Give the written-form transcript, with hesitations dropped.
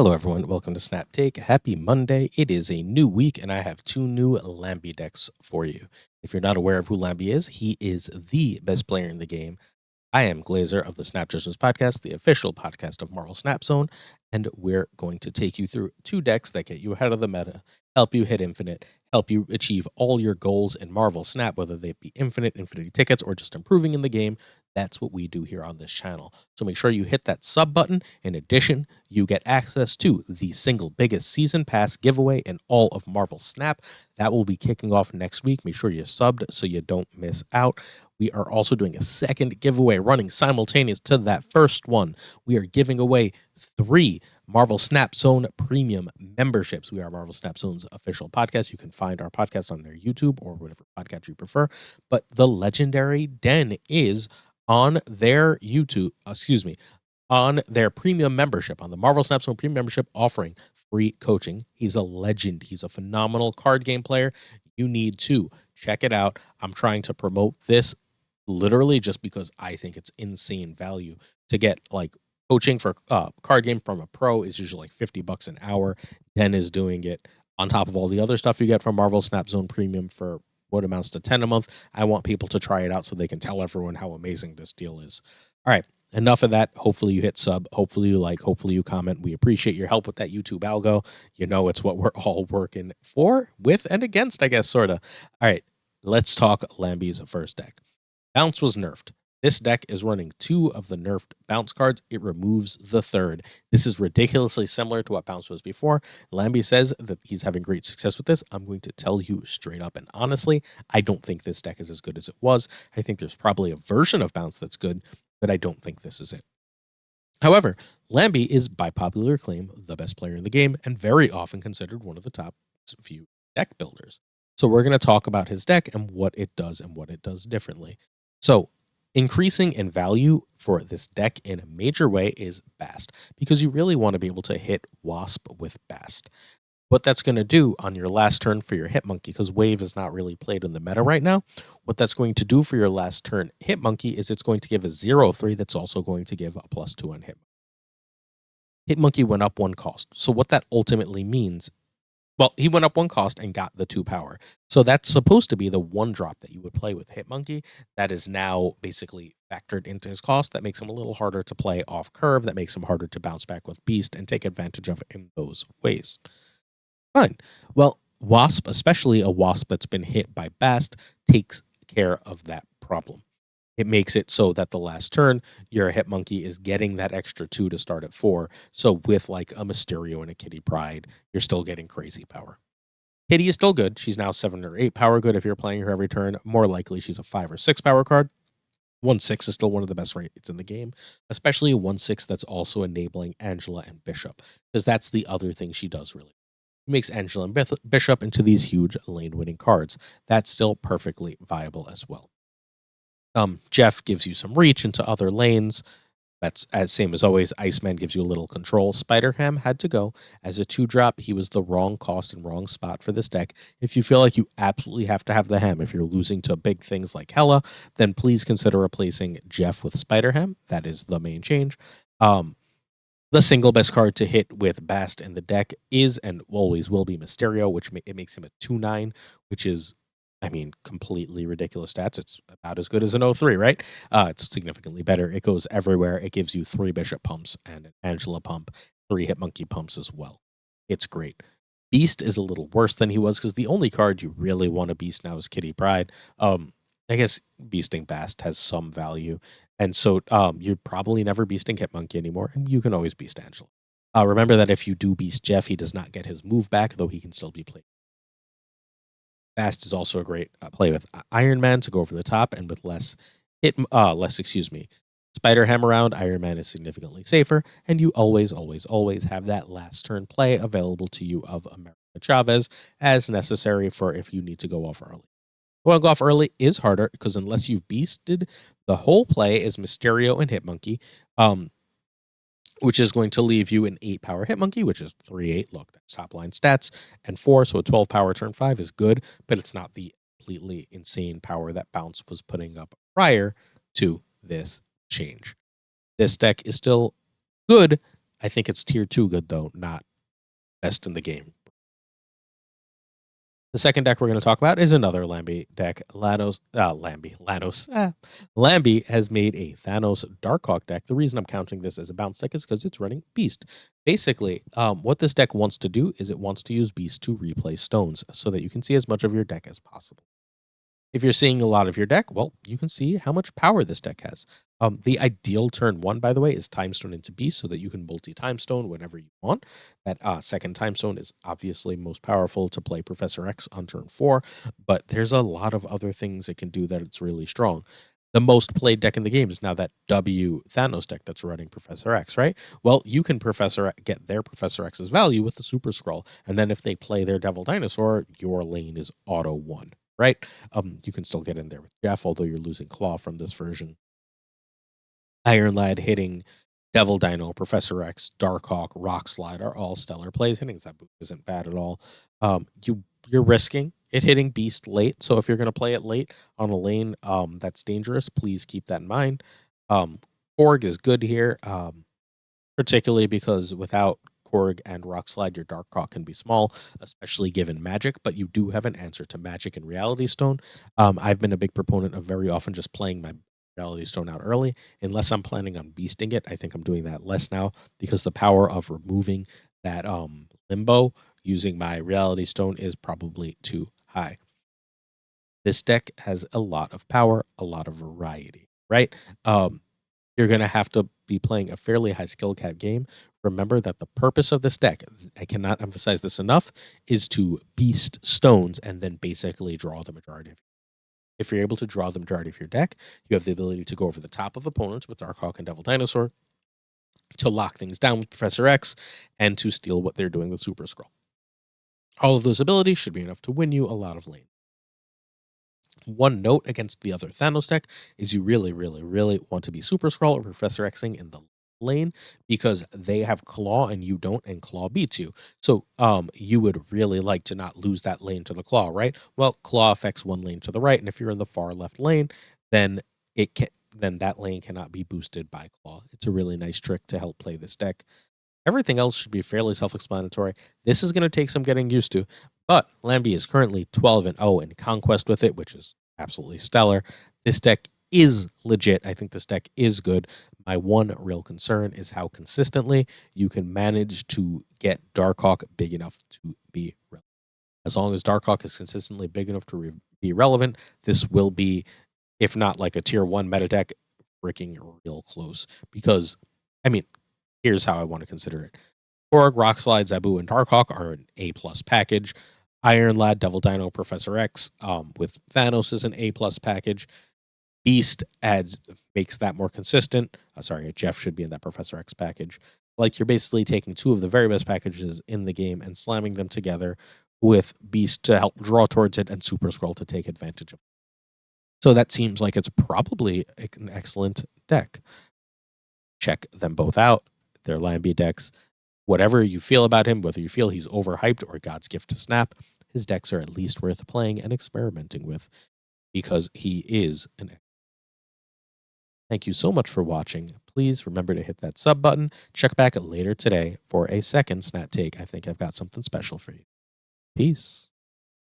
Hello, everyone. Welcome to Snap Take. Happy Monday. It is a new week, and I have two new Lambie decks for you. If you're not aware of who Lambie is, he is the best player in the game. I am Glazer of the Snap Judges podcast, the official podcast of Marvel Snap Zone, and we're going to take you through two decks that get you ahead of the meta, help you hit infinite, help you achieve all your goals in Marvel Snap, whether they be infinite, infinity tickets, or just improving in the game. That's what we do here on this channel. So make sure you hit that sub button. In addition, you get access to the single biggest season pass giveaway in all of Marvel Snap. That will be kicking off next week. Make sure you're subbed so you don't miss out. We are also doing a second giveaway running simultaneous to that first one. We are giving away 3 Marvel Snap Zone premium memberships. We are Marvel Snap Zone's official podcast. You can find our podcast on their YouTube or whatever podcast you prefer. But the legendary Den is on their YouTube, on their premium membership, on the Marvel Snap Zone premium membership, offering free coaching. He's a legend. He's a phenomenal card game player. You need to check it out. I'm trying to promote this literally just because I think it's insane value to get like coaching for card game from a pro is usually like $50 an hour. Den is doing it on top of all the other stuff you get from Marvel Snap Zone Premium for what amounts to $10 a month. I want people to try it out so they can tell everyone how amazing this deal is. All right, enough of that. Hopefully you hit sub. Hopefully you like. Hopefully you comment. We appreciate your help with that YouTube algo. You know it's what we're all working for, with, and against, I guess, sort of. All right, let's talk Lambie's first deck. Bounce was nerfed. This deck is running 2 of the nerfed bounce cards. It removes the 3rd. This is ridiculously similar to what bounce was before. Lambie says that he's having great success with this. I'm going to tell you straight up and honestly, I don't think this deck is as good as it was. I think there's probably a version of bounce that's good, but I don't think this is it. However, Lambie is, by popular acclaim, the best player in the game and very often considered one of the top few deck builders. So we're going to talk about his deck and what it does and what it does differently. So increasing in value for this deck in a major way is Bast, because you really want to be able to hit Wasp with Bast. What that's going to do on your last turn for your Hitmonkey, because Wave is not really played in the meta right now, what that's going to do for your last turn Hitmonkey is it's going to give a 0/3 that's also going to give a +2 on Hitmonkey. Hitmonkey went up 1 cost. So what that ultimately means, well, he went up 1 cost and got the 2 power. So that's supposed to be the 1 drop that you would play with Hitmonkey. That is now basically factored into his cost. That makes him a little harder to play off curve. That makes him harder to bounce back with Beast and take advantage of in those ways. Fine. Well, Wasp, especially a Wasp that's been hit by Bast, takes care of that problem. It makes it so that the last turn, your Hitmonkey is getting that extra 2 to start at 4. So with like a Mysterio and a Kitty Pryde, you're still getting crazy power. Kitty is still good. She's now 7 or 8 power good if you're playing her every turn. More likely, she's a 5 or 6 power card. 1/6 is still one of the best rates in the game, especially a 1/6 that's also enabling Angela and Bishop, because that's the other thing she does really. It makes Angela and Bishop into these huge lane-winning cards. That's still perfectly viable as well. Jeff gives you some reach into other lanes. That's as same as always. Iceman gives you a little control. Spider-Ham had to go. As a 2-drop, he was the wrong cost and wrong spot for this deck. If you feel like you absolutely have to have the Ham, if you're losing to big things like Hela, then please consider replacing Jeff with Spider-Ham. That is the main change. The single best card to hit with Bast in the deck is and always will be Mysterio, which it makes him a 2/9, which is, I mean, completely ridiculous stats. It's about as good as an 0/3, right? It's significantly better. It goes everywhere. It gives you 3 Bishop pumps and an Angela pump, 3 Hitmonkey pumps as well. It's great. Beast is a little worse than he was because the only card you really want to Beast now is Kitty Pryde. I guess beasting Bast has some value. And so you're probably never beasting Hitmonkey anymore, and you can always beast Angela. Remember that if you do beast Jeff, he does not get his move back, though he can still be played. Bast is also a great play with Iron Man to go over the top, and with less Spider Ham around, Iron Man is significantly safer, and you always have that last turn play available to you of America Chavez as necessary for if you need to go off early. Going to go off early is harder because unless you've beasted, the whole play is Mysterio and Hitmonkey, which is going to leave you an 8 power Hitmonkey, which is 3/8. Look, that's top line stats, and 4, so a 12 power turn 5 is good, but it's not the completely insane power that Bounce was putting up prior to this change. This deck is still good I think it's tier 2 good though, not best in the game. The second deck we're going to talk about is another Lambi deck. Lambi has made a Thanos Darkhawk deck. The reason I'm counting this as a bounce deck is because it's running Beast. Basically, what this deck wants to do is it wants to use Beast to replay stones so that you can see as much of your deck as possible. If you're seeing a lot of your deck, well, you can see how much power this deck has. The ideal turn 1, by the way, is Time Stone into Beast so that you can multi-Time Stone whenever you want. That second Time Stone is obviously most powerful to play Professor X on turn 4, but there's a lot of other things it can do that it's really strong. The most played deck in the game is now that W Thanos deck that's running Professor X, right? Well, you can get their Professor X's value with the Super Scroll, and then if they play their Devil Dinosaur, your lane is auto 1. Right? You can still get in there with Jeff, although you're losing Claw from this version. Iron Lad hitting Devil Dino, Professor X, Darkhawk, Rock Slide are all stellar plays. Hitting Zabu isn't bad at all. You're risking it hitting Beast late, so if you're going to play it late on a lane that's dangerous, please keep that in mind. Korg is good here, particularly because without Korg and Rock Slide, your Darkhawk can be small, especially given Magic, but you do have an answer to Magic and Reality Stone. I've been a big proponent of very often just playing my Reality Stone out early, unless I'm planning on beasting it. I think I'm doing that less now because the power of removing that limbo using my Reality Stone is probably too high. This deck has a lot of power, a lot of variety, right? You're going to have to be playing a fairly high skill cap game. Remember that the purpose of this deck, I cannot emphasize this enough, is to beast stones and then basically draw the majority of it. If you're able to draw the majority of your deck, you have the ability to go over the top of opponents with Darkhawk and Devil Dinosaur, to lock things down with Professor X, and to steal what they're doing with Super Scroll. All of those abilities should be enough to win you a lot of lane. One note against the other Thanos deck is you really, really, really want to be Super Scroll or Professor Xing in the lane because they have Claw and you don't, and Claw beats you. So you would really like to not lose that lane to the Claw, right? Well, Claw affects one lane to the right, and if you're in the far left lane, then that lane cannot be boosted by Claw. It's a really nice trick to help play this deck. Everything else should be fairly self-explanatory. This is going to take some getting used to, but Lambi is currently 12-0 in Conquest with it, which is absolutely stellar. This deck is legit. I think this deck is good. My one real concern is how consistently you can manage to get Darkhawk big enough to be relevant. As long as Darkhawk is consistently big enough to be relevant, this will be, if not like a tier 1 meta deck, freaking real close. Because, I mean, here's how I want to consider it. Korg, Rock Slide, Zabu, and Darkhawk are an A+ package. Iron Lad, Devil Dino, Professor X with Thanos is an A+ package. Beast makes that more consistent. Sorry, Jeff should be in that Professor X package. Like, you're basically taking two of the very best packages in the game and slamming them together with Beast to help draw towards it and Super Scroll to take advantage of it. So that seems like it's probably an excellent deck. Check them both out. They're Lambi decks. Whatever you feel about him, whether you feel he's overhyped or God's gift to Snap, his decks are at least worth playing and experimenting with because he is an. Thank you so much for watching. Please remember to hit that sub button. Check back later today for a second Snap Take. I think I've got something special for you. Peace.